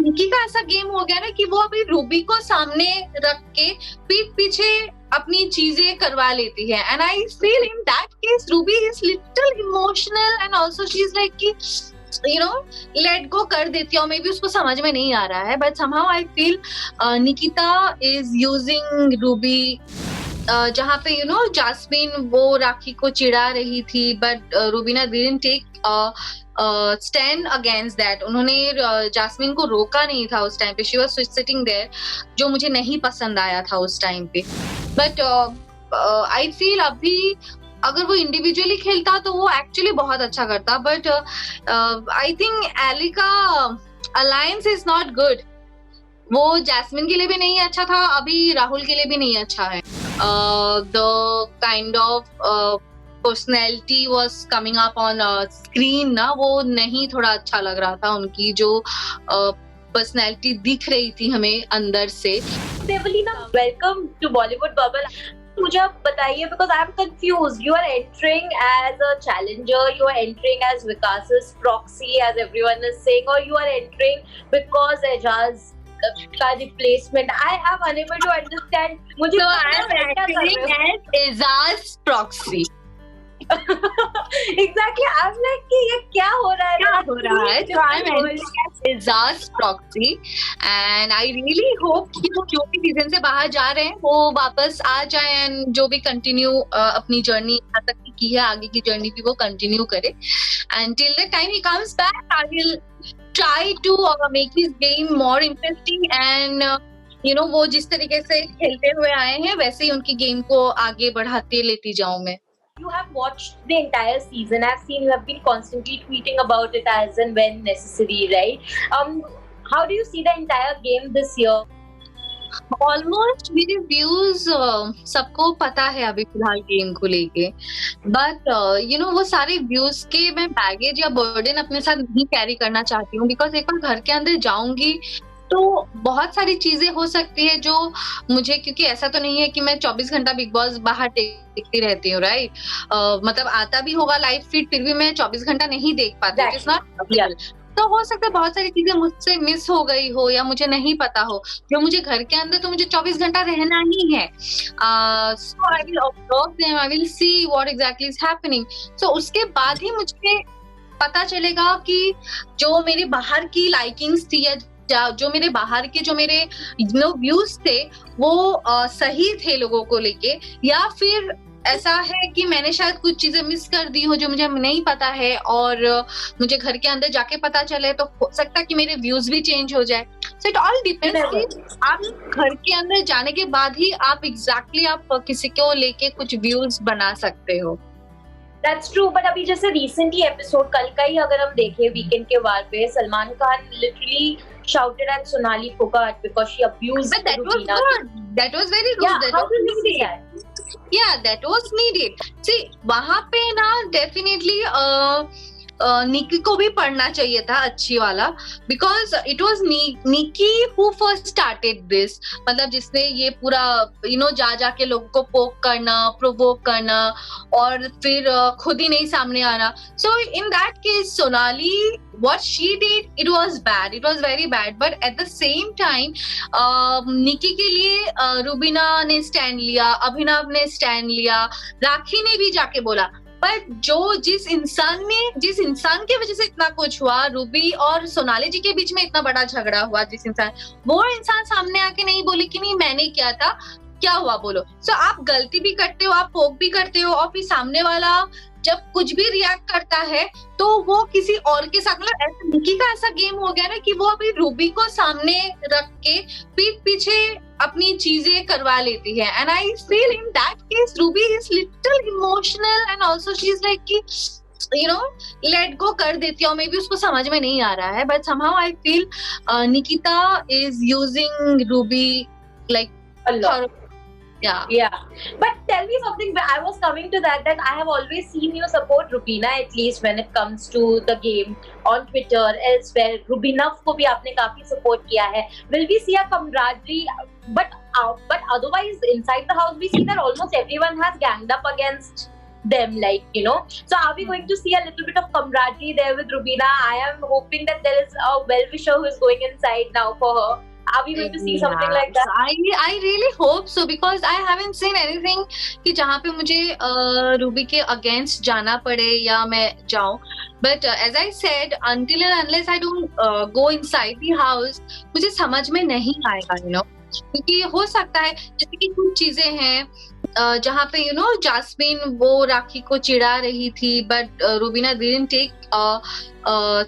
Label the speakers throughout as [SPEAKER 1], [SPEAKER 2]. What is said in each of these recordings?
[SPEAKER 1] निकी का ऐसा गेम हो गया ना कि वो अभी रूबी को सामने रख के पीठ पीछे अपनी चीजें करवा लेती है, and I feel in that case Ruby is little emotional and also she is like कि लेट गो कर देती है, मे बी उसको समझ में नहीं आ रहा है, but somehow I feel Nikita is using Ruby जहाँ पे जास्मिन वो राखी को चिढ़ा रही थी, but Rubina didn't take stand against that. उन्होंने जास्मिन को रोका नहीं था उस टाइम पे, शी वाज सिटिंग देयर, जो मुझे नहीं पसंद आया था उस टाइम पे। बट आई फील अभी अगर वो इंडिविजुअली खेलता तो वो एक्चुअली बहुत अच्छा करता, बट आई थिंक एली का अलायंस इज नॉट गुड। वो जैस्मिन के लिए भी नहीं अच्छा था, अभी राहुल के लिए भी नहीं अच्छा है। The kind of personality was coming up on screen ना, वो नहीं थोड़ा अच्छा लग रहा था, उनकी जो पर्सनैलिटी दिख रही थी हमें अंदर से।
[SPEAKER 2] Devoleena, welcome to Bollywood bubble. मुझे आप बताइए, because I am confuse, you are entering as a challenger, you are entering as Vikas's proxy as everyone is saying, or you are entering because Eijaz का replacement. I am unable to understand. मुझे
[SPEAKER 1] So I am acting as Eja's proxy.
[SPEAKER 2] Exactly, I'm like कि ये क्या हो रहा है?
[SPEAKER 1] So I'm acting as Eja's proxy, and I really hope कि वो जो भी सीजन से बाहर जा रहे हैं वो वापस आ जाए, एंड जो भी कंटिन्यू अपनी जर्नी यहाँ तक की है, आगे की जर्नी भी वो कंटिन्यू करे, and till the time he comes back I will try to make his game more interesting, and वो जिस तरीके से खेलते हुए आए हैं वैसे ही उनकी गेम को आगे बढ़ाते लेती जाऊं मैं।
[SPEAKER 2] You have watched the entire season. I've seen you have been constantly tweeting about it as and when necessary, right? How do you see the entire game this year?
[SPEAKER 1] Almost मेरे views सबको पता है अभी फिलहाल game को लेके, but वो सारे व्यूज के मैं बैगेज या बर्डन अपने साथ नहीं कैरी करना चाहती हूँ, बिकॉज एक बार घर के अंदर जाऊंगी तो बहुत सारी चीजें हो सकती है जो मुझे, क्योंकि ऐसा तो नहीं है कि मैं 24 घंटा बिग बॉस बाहर देखती रहती हूँ, राइट? मतलब आता भी होगा लाइव फीड, फिर भी मैं 24 घंटा नहीं देख पाती, इट्स नॉट। तो हो सकता है बहुत सारी चीजें मुझसे मिस हो गई हो या मुझे नहीं पता हो, जो मुझे घर के अंदर तो मुझे 24 घंटा रहना ही है। So I will observe them, I will see what exactly is happening. So उसके बाद ही मुझे पता चलेगा कि जो मेरे बाहर की लाइकिंग्स थी या जो मेरे बाहर के जो मेरे व्यूज थे वो सही थे लोगों को लेके, या फिर ऐसा है कि मैंने शायद कुछ चीजें मिस कर दी हो जो मुझे नहीं पता है, और मुझे घर के अंदर जाके पता चले तो हो सकता है कि मेरे व्यूज भी चेंज हो जाए। सो इट ऑल डिपेंड्स कि आप घर के अंदर जाने के बाद ही आप एग्जैक्टली आप किसी को लेके कुछ व्यूज बना सकते हो।
[SPEAKER 2] That's true, but अभी जैसे recently episode कल का ही अगर हम देखें वीकेंड के वार पे, Salman Khan literally shouted at Sonali Phogat because she abused
[SPEAKER 1] But that was
[SPEAKER 2] Rubina.
[SPEAKER 1] good. That was very good.
[SPEAKER 2] Yeah,
[SPEAKER 1] that
[SPEAKER 2] how
[SPEAKER 1] was
[SPEAKER 2] do you see
[SPEAKER 1] needed.
[SPEAKER 2] that?
[SPEAKER 1] Yeah, that was needed. See, वहाँ पे ना definitely निकी को भी पढ़ना चाहिए था अच्छी वाला, because it was Nikki who first started this, मतलब जिसने ये पूरा जाके लोगों को पोक करना, प्रोवोक करना और फिर खुद ही नहीं सामने आना। So in that case Sonali what she did, it was bad, it was very bad, but at the same time निकी के लिए रुबीना ने स्टैंड लिया, अभिनव ने स्टैंड लिया, राखी ने भी जाके बोला, पर जिस इंसान की वजह से इतना कुछ हुआ, रूबी और सोनाली जी के बीच में इतना बड़ा झगड़ा हुआ, वो इंसान सामने आके नहीं बोले कि नहीं मैंने किया था, क्या हुआ बोलो। सो आप गलती भी करते हो, आप पोक भी करते हो, और फिर सामने वाला जब कुछ भी रिएक्ट करता है तो वो किसी और के साथ, मतलब निकी का ऐसा गेम हो गया ना कि वो अभी रूबी को सामने रख के पीठ पीछे अपनी चीजें करवा लेती है, and I feel in that case Ruby is little emotional and also she is like कि लेट गो कर देती है, और मे बी उसको समझ में नहीं आ रहा है, but somehow I feel Nikita is using Ruby like
[SPEAKER 2] Yeah. But tell me something, I was coming to that I have always seen you support Rubina, at least when it comes to the game on Twitter, elsewhere. Rubina को भी आपने काफी support किया है. Will we see a camaraderie? But otherwise inside the house we see that almost everyone has ganged up against them, like, you know. So are we going to see a little bit of camaraderie there with Rubina? I am hoping that there is a well-wisher who is going inside now for her. Are we going to see something like that?
[SPEAKER 1] I really hope so, because I haven't seen anything कि जहाँ पे मुझे Ruby के against जाना पड़े या मैं जाऊँ. But as I said, until and unless I don't go inside the house, मुझे समझ में नहीं आएगा, you know. क्योंकि हो सकता है जैसे कि कुछ चीजें हैं जहाँ पे जास्मिन वो राखी को चिढ़ा रही थी, but Rubina didn't take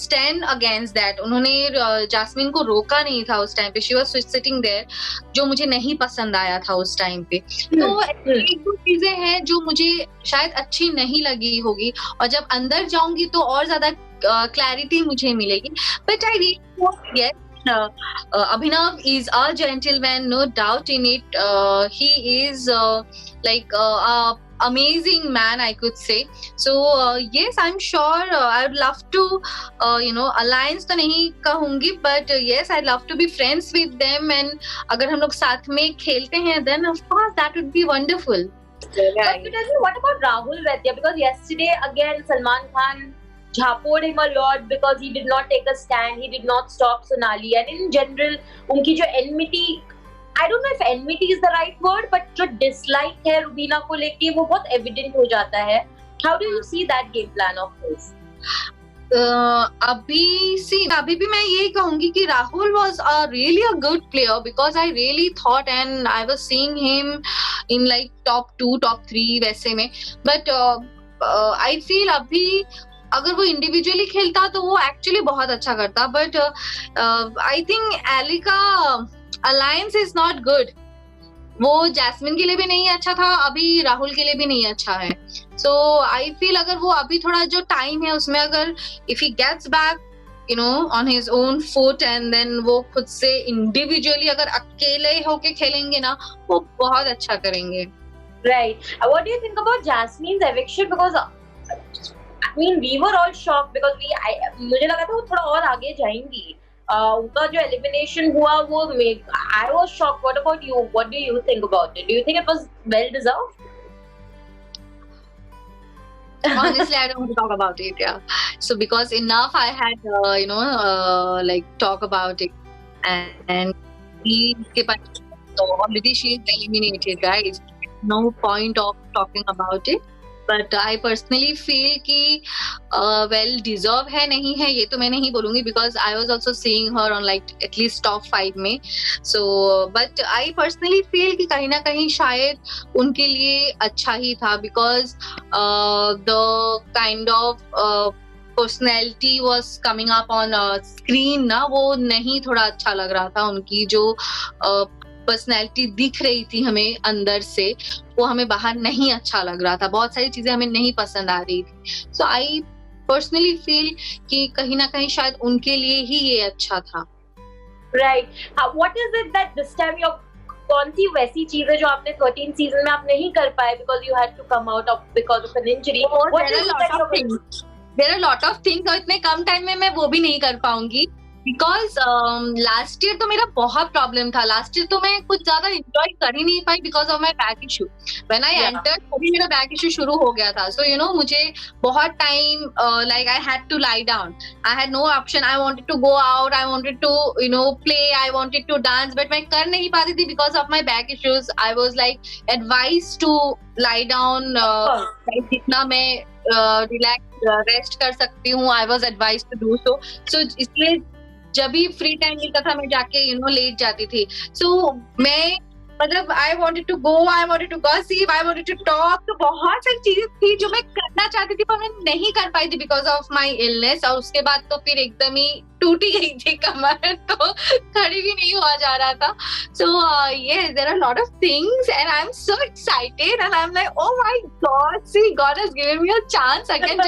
[SPEAKER 1] stand against that. उन्होंने जास्मिन को रोका नहीं था उस टाइम पे. she was sitting there, जो मुझे नहीं पसंद आया था उस टाइम पे. तो एक दो चीजें हैं जो मुझे शायद अच्छी नहीं लगी होगी, और जब अंदर जाऊंगी तो और ज्यादा क्लैरिटी मुझे मिलेगी. But I really yes, Abhinav is a gentleman, no doubt in it. He is like a amazing man, I could say. So yes, I'm sure I would love to alliance तो नहीं कहूंगी, but yes, I'd love to be friends with them, and अगर हम लोग साथ में खेलते हैं, then of course that would be wonderful.
[SPEAKER 2] But you tell me, what about Rahul Vaidya? Because yesterday again Salman Khan झापोड़ him a lot because he did not take a stand, he did not stop Sonali, and in general उनकी जो enmity, I don't know if enmity is the right word, but जो dislike है रूबीना को लेके वो बहुत evident हो जाता है. How do you see that game plan of his?
[SPEAKER 1] अभी भी मैं यही कहूंगी कि Rahul was a really a good player, because I really thought and I was seeing him in like top 2, top 3 वैसे में. But I feel अभी अगर वो इंडिविजुअली खेलता तो वो एक्चुअली बहुत अच्छा करता. बट आई थिंक एली का अलायंस इज नॉट गुड. वो जैस्मिन के लिए भी नहीं अच्छा था, अभी राहुल के लिए भी नहीं अच्छा है. सो आई फील अगर वो अभी थोड़ा जो टाइम है उसमें अगर if he gets back on his own foot, and then वो खुद से इंडिविजुअली अगर अकेले होके खेलेंगे ना, वो बहुत अच्छा करेंगे.
[SPEAKER 2] Right. What do you think about Jasmine's eviction? Because I mean, we were all shocked because मुझे लगा था वो थोड़ा और आगे जाएंगी. उनका जो elimination हुआ वो I was shocked. What about you? What do you think about it? Do you think it was well deserved?
[SPEAKER 1] Honestly, I don't want to talk about it. Yeah. So because enough I had like talk about it, and already she is eliminated, guys. No point of talking about it. But I personally feel कि well deserve है नहीं है ये तो मैं नहीं बोलूंगी, because I was also seeing her on like at least top 5 में. So but I personally feel कि कहीं ना कहीं शायद उनके लिए अच्छा ही था, because the kind of personality was coming up on screen ना, वो नहीं थोड़ा अच्छा लग रहा था. उनकी जो पर्सनैलिटी दिख रही थी हमें अंदर से, वो हमें बाहर नहीं अच्छा लग रहा था. बहुत सारी चीजें हमें नहीं पसंद आ रही थी. सो आई पर्सनली फील कि कहीं ना कहीं शायद उनके लिए ही ये अच्छा था.
[SPEAKER 2] Right. What is it that this time you, कौन सी वैसी चीज है जो आपने 13 सीजन में आप नहीं कर पाए because you had to come out of because of an injury?
[SPEAKER 1] There are lot of things, और इतने कम टाइम में मैं वो भी नहीं कर पाऊंगी. बिकॉज लास्ट ईयर तो मेरा बहुत प्रॉब्लम था. लास्ट ईयर तो मैं कुछ ज्यादा एंजॉय कर ही नहीं पाई because of my back issue. When I entered तभी मेरा बैक इशू शुरू हो गया था. सो मुझे बहुत time like I had to lie down. I had no option. I wanted to go out, I wanted to play, I wanted to dance, but मैं कर नहीं पाती थी because of my back issues. I was like advise to lie down. जितना मैं relax rest कर सकती हूँ, I was advise to do so. So इसलिए जब भी फ्री टाइम मिलता था मैं जाके लेट जाती थी. सो मैं मतलब I wanted to go, I wanted to gossip, I wanted to talk. तो बहुत सारी चीजें थी जो मैं करना चाहती थी पर मैं नहीं कर पाई थी बिकॉज ऑफ माय इलनेस. और उसके बाद तो फिर एकदम ही टूटी गई थी कमर, तो खड़ी भी नहीं हुआ जा रहा था. सो yes, there are a lot of things and I'm so excited and I'm like, oh my god, see, God has given me a chance again.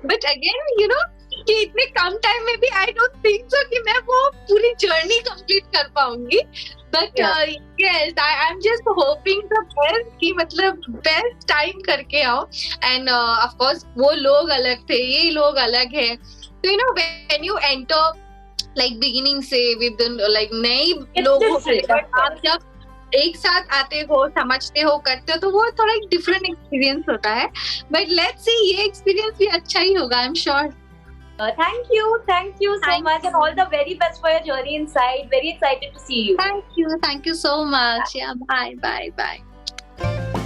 [SPEAKER 1] But again, कि इतने कम टाइम में भी आई डोंट थिंक सो कि मैं वो पूरी journey complete कर पाऊंगी. But yes, I am just hoping the best कि मतलब बेस्ट टाइम करके आओ. एंड ऑफ कोर्स वो लोग अलग थे, ये लोग अलग है. तो when you enter like beginning से विद लाइक नए लोगों से, आप जब एक साथ आते हो, समझते हो, करते हो, तो वो थोड़ा एक डिफरेंट एक्सपीरियंस होता है. बट लेट्स सी, ये एक्सपीरियंस भी अच्छा ही होगा, I am sure.
[SPEAKER 2] Thank you so
[SPEAKER 1] Thank
[SPEAKER 2] much, and all the very best for your journey inside. Very excited to see you.
[SPEAKER 1] Thank you so much. Yeah, bye.